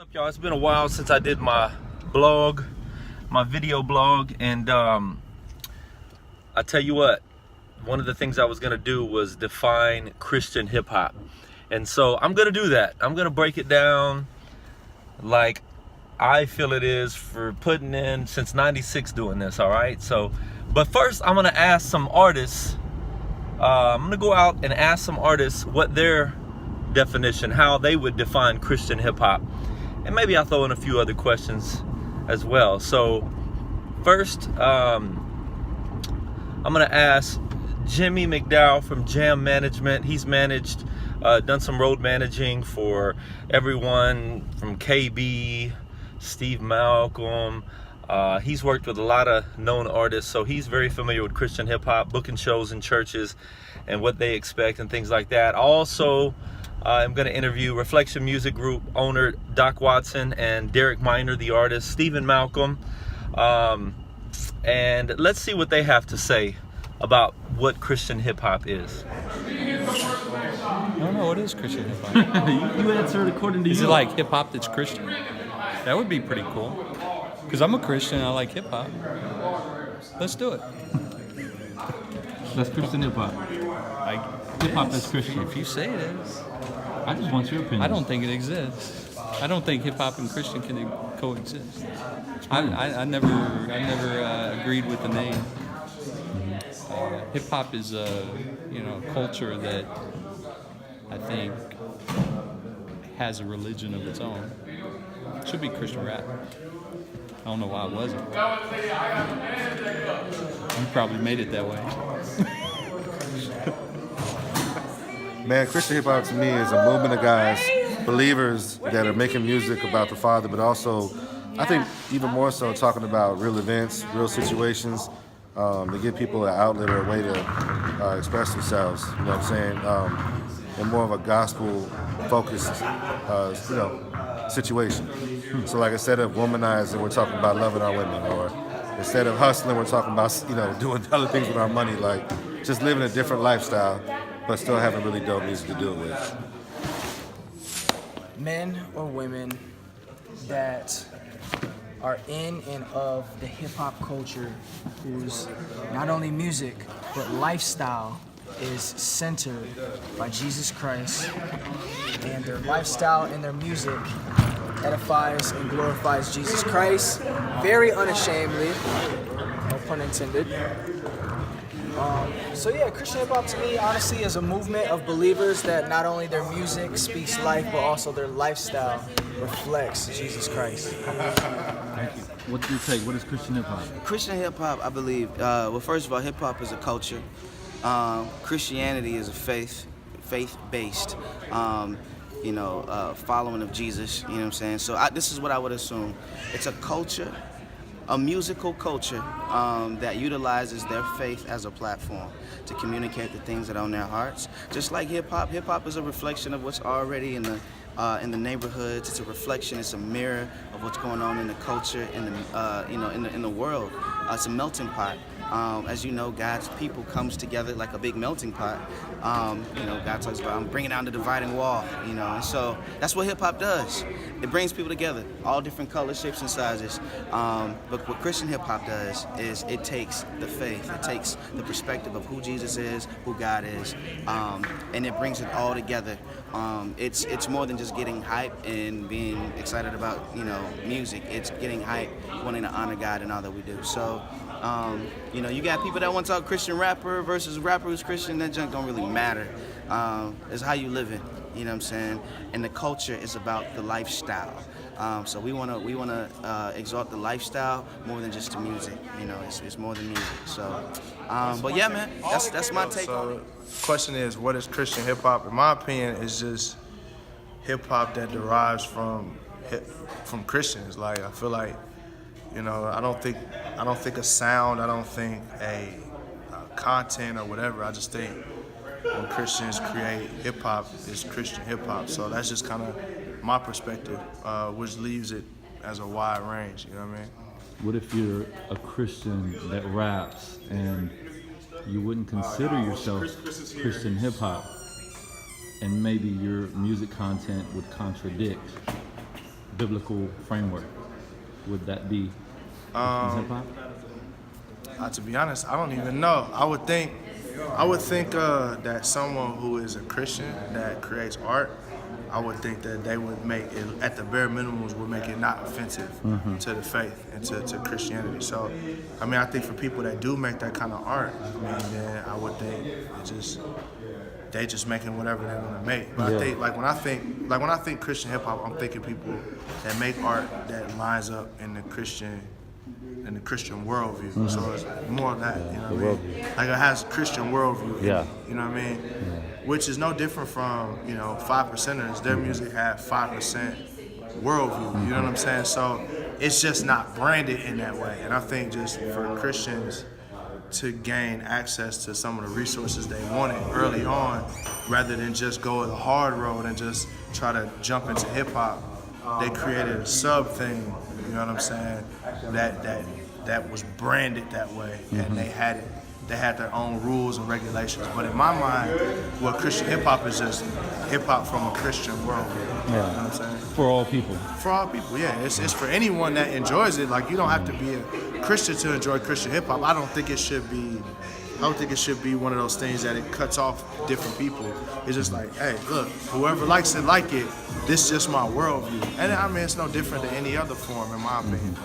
What's up, y'all? It's been a while since I did my blog, my video blog, and I tell you what, one of the things I was gonna do was define Christian hip-hop, and so I'm gonna do that. I'm gonna break it down like I feel it is for putting in since '96 doing this. All right, so but first I'm gonna ask some artists. I'm gonna go out and ask some artists what their definition, how they would define Christian hip-hop. And maybe I'll throw in a few other questions as well. So first, I'm gonna ask Jimmie McDowell from Jam Management. He's managed, done some road managing for everyone from KB, Steve Malcolm. He's worked with a lot of known artists, so he's very familiar with Christian hip hop, booking shows in churches and what they expect and things like that. Also, I'm going to interview Reflection Music Group owner Doc Watson and Derek Minor, the artist, Stephen Malcolm, and let's see what they have to say about what Christian hip hop is. I don't know, what is Christian hip hop? You answered according to you. Is it like hip hop that's Christian? That would be pretty cool. Because I'm a Christian and I like hip hop. Let's do it. That's Christian hip hop. Hip hop that's Christian. If you say it is. I just want your opinion. I don't think it exists. I don't think hip hop and Christian can coexist. I never agreed with the name. Hip hop is a culture that I think has a religion of its own. It should be Christian rap. I don't know why it wasn't. You probably made it that way. Man, Christian hip hop to me is a movement of guys, believers that are making music about the Father, but also, I think even more so talking about real events, real situations, to give people an outlet or a way to express themselves. You know what I'm saying? In more of a gospel-focused, situation. So, like, instead of womanizing, we're talking about loving our women, or instead of hustling, we're talking about doing other things with our money, like just living a different lifestyle, but still having really dope music to do it with. Men or women that are in and of the hip-hop culture whose not only music but lifestyle is centered by Jesus Christ, and their lifestyle and their music edifies and glorifies Jesus Christ very unashamedly, no pun intended. So yeah, Christian hip hop to me honestly is a movement of believers that not only their music speaks life, but also their lifestyle reflects Jesus Christ. Thank you. What's your take? What is Christian hip hop? Christian hip hop, I believe, well, first of all, hip hop is a culture. Christianity is a faith-based, following of Jesus, you know what I'm saying? So this is what I would assume. It's a culture, a musical culture that utilizes their faith as a platform to communicate the things that are on their hearts. Just like hip hop is a reflection of what's already in the neighborhoods. It's a reflection. It's a mirror of what's going on in the culture, in the world. It's a melting pot. As you know, God's people comes together like a big melting pot. God talks about, I'm bringing down the dividing wall, and so that's what hip hop does. It brings people together, all different colors, shapes, and sizes. But what Christian hip hop does is it takes the faith, it takes the perspective of who Jesus is, who God is, and it brings it all together. It's more than just getting hype and being excited about, music. It's getting hype, wanting to honor God in all that we do. So, you got people that want to talk Christian rapper versus rapper who's Christian. That junk don't really matter. It's how you live it, you know what I'm saying? And the culture is about the lifestyle. So we wanna exalt the lifestyle more than just the music. It's more than music. So, but yeah, man, that's my take on it. The question is, what is Christian hip hop? In my opinion, it's just hip hop that derives from Christians. Like, I feel like, I don't think a sound, I don't think a content or whatever. I just think when Christians create hip hop, it's Christian hip hop. So that's just kind of my perspective, which leaves it as a wide range. You know what I mean? What if you're a Christian that raps and you wouldn't consider yourself Christian hip hop, and maybe your music content would contradict biblical framework? Would that be Christian hip hop? To be honest, I don't even know. I would think that someone who is a Christian that creates art, I would think that they would make it, at the bare minimums, would make it not offensive to the faith and to Christianity. So, I mean, I think for people that do make that kind of art, I mean, then I would think they just making whatever they want to make. But I think, when I think Christian hip hop, I'm thinking people that make art that lines up in the Christian worldview. So it's more of that, you know what I mean? Like it has Christian worldview. Yeah. You know what I mean? Which is no different from, 5%ers. Their music have 5% worldview. You know what I'm saying? So it's just not branded in that way. And I think just for Christians to gain access to some of the resources they wanted early on, rather than just go the hard road and just try to jump into hip hop, they created a sub thing, you know what I'm saying, that was branded that way, and they had their own rules and regulations. But in my mind, well, Christian hip hop is just hip hop from a Christian worldview. You know what I'm saying? For all people. For all people, yeah. It's for anyone that enjoys it. Like, you don't have to be a Christian to enjoy Christian hip hop. I don't think it should be one of those things that it cuts off different people. It's just like, hey, look, whoever likes it, like it. This is just my worldview. And I mean, it's no different than any other form, in my opinion.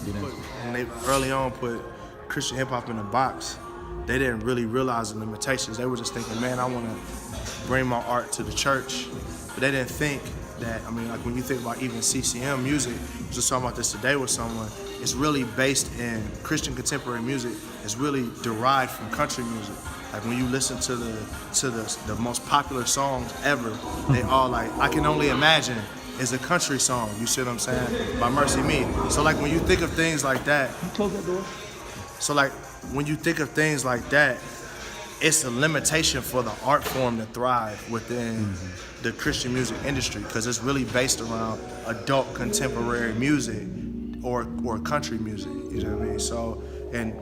You know what I mean? And they early on put Christian hip hop in a box. They didn't really realize the limitations. They were just thinking, man, I want to bring my art to the church. But they didn't think that, I mean, like when you think about even CCM music, I was just talking about this today with someone, it's really based in Christian contemporary music. It's really derived from country music. Like when you listen to the most popular songs ever, they all like, I Can Only Imagine is a country song, you see what I'm saying, by Mercy Me. So like when you think of things like that, Close that door. so like when you think of things like that, it's a limitation for the art form to thrive within the Christian music industry, because it's really based around adult contemporary music or country music, you know what I mean? So, and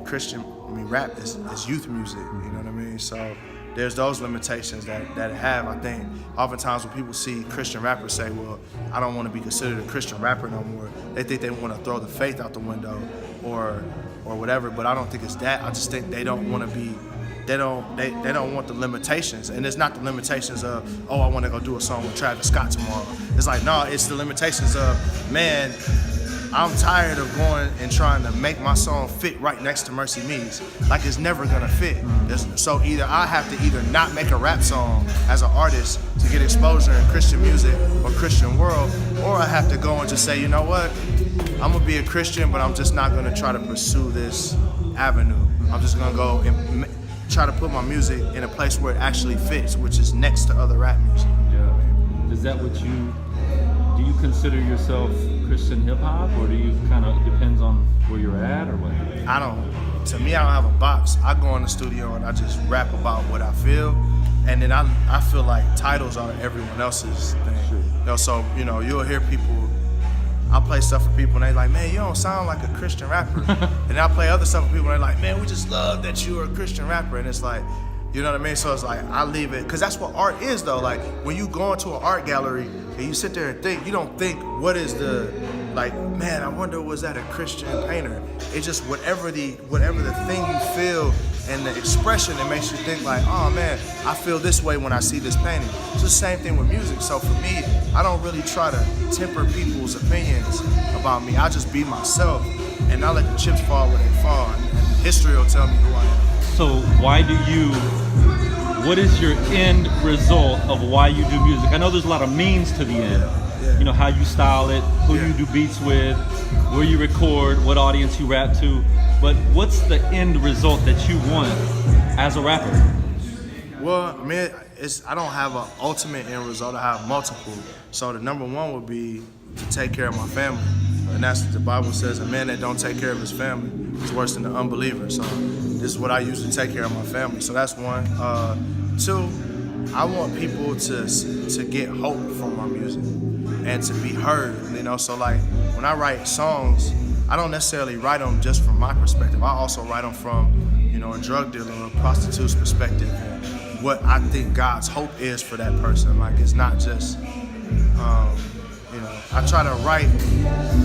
rap is youth music, you know what I mean? So there's those limitations that have, I think, oftentimes when people see Christian rappers say, well, I don't want to be considered a Christian rapper no more, they think they want to throw the faith out the window or whatever, but I don't think it's that. I just think they don't want to be, they don't want the limitations. And it's not the limitations of, oh, I want to go do a song with Travis Scott tomorrow. It's like, no, it's the limitations of, man, I'm tired of going and trying to make my song fit right next to Mercy Me's. Like, it's never gonna fit. So either I have to either not make a rap song as an artist to get exposure in Christian music or Christian world, or I have to go and just say, you know what, I'm gonna be a Christian, but I'm just not gonna try to pursue this avenue. I'm just gonna go and try to put my music in a place where it actually fits, which is next to other rap music. Yeah. Is that what do you consider yourself Christian hip hop, or do you kind of, depends on where you're at or what? To me, I don't have a box. I go in the studio and I just rap about what I feel. And then I feel like titles are everyone else's thing. Sure. You know, so, you know, you'll hear people, I play stuff for people and they're like, man, you don't sound like a Christian rapper. And I play other stuff for people and they're like, man, we just love that you're a Christian rapper. And it's like, you know what I mean? So it's like, I leave it, because that's what art is though. Like when you go into an art gallery and you sit there and think, you don't think, what is the, like, man, I wonder, was that a Christian painter? It's just whatever the thing you feel and the expression that makes you think like, oh man, I feel this way when I see this painting. It's the same thing with music. So for me, I don't really try to temper people's opinions about me. I just be myself and I let the chips fall where they fall, and history will tell me who I am. So what is your end result of why you do music? I know there's a lot of means to the end. Yeah. You know, how you style it, who you do beats with, where you record, what audience you rap to. But what's the end result that you want as a rapper? Well, I mean, I don't have an ultimate end result. I have multiple. So the number one would be to take care of my family. And that's what the Bible says, a man that don't take care of his family is worse than an unbeliever. So this is what I use to take care of my family. So that's one. Two, I want people to get hope from my music and to be heard, you know? So like when I write songs, I don't necessarily write them just from my perspective. I also write them from, you know, a drug dealer or a prostitute's perspective, and what I think God's hope is for that person. Like, it's not just, you know, I try to write.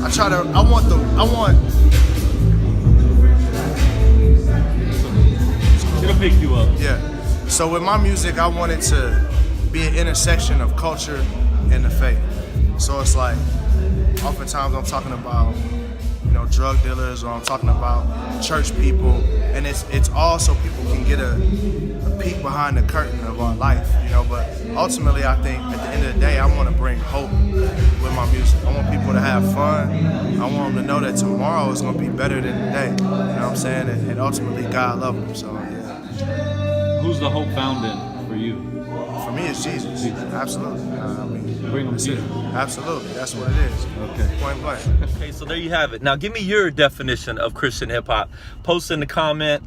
I want. It'll pick you up. Yeah. So with my music, I want it to be an intersection of culture and the faith. So it's like, oftentimes I'm talking about, drug dealers, or I'm talking about church people, and it's all so people can get a peek behind the curtain of our life, But ultimately, I think at the end of the day, I want to bring hope with my music. I want people to have fun. I want them to know that tomorrow is going to be better than today. You know what I'm saying? And ultimately, God loves them. So yeah. Who's the hope found in for you? For me, it's Jesus. Absolutely. Bring them to you. Absolutely. That's what it is. Okay. Point blank. Okay, so there you have it. Now give me your definition of Christian hip hop. Post in the comment.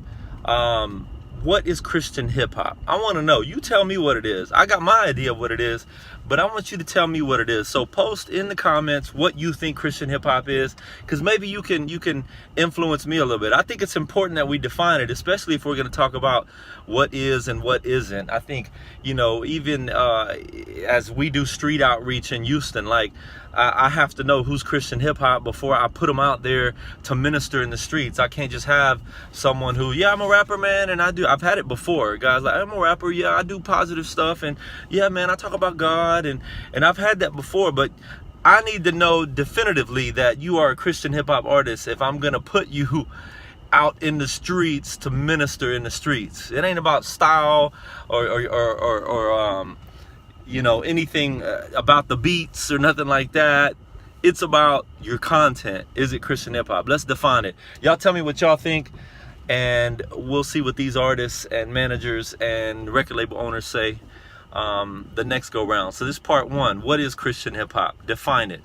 What is Christian hip hop? I want to know. You tell me what it is. I got my idea of what it is, but I want you to tell me what it is. So post in the comments what you think Christian hip hop is, because maybe you can influence me a little bit. I think it's important that we define it, especially if we're going to talk about what is and what isn't. I think, even as we do street outreach in Houston, like I have to know who's Christian hip hop before I put them out there to minister in the streets. I can't just have someone who, yeah, I'm a rapper, man, and I've had it before. Guys like, I'm a rapper, yeah, I do positive stuff, and yeah, man, I talk about God, and I've had that before, but I need to know definitively that you are a Christian hip hop artist if I'm gonna put you out in the streets to minister in the streets. It ain't about style or anything about the beats or nothing like that. It's about your content. Is it Christian hip hop? Let's define it. Y'all tell me what y'all think, and we'll see what these artists and managers and record label owners say the next go round. So this is part one. What is Christian hip hop? Define it.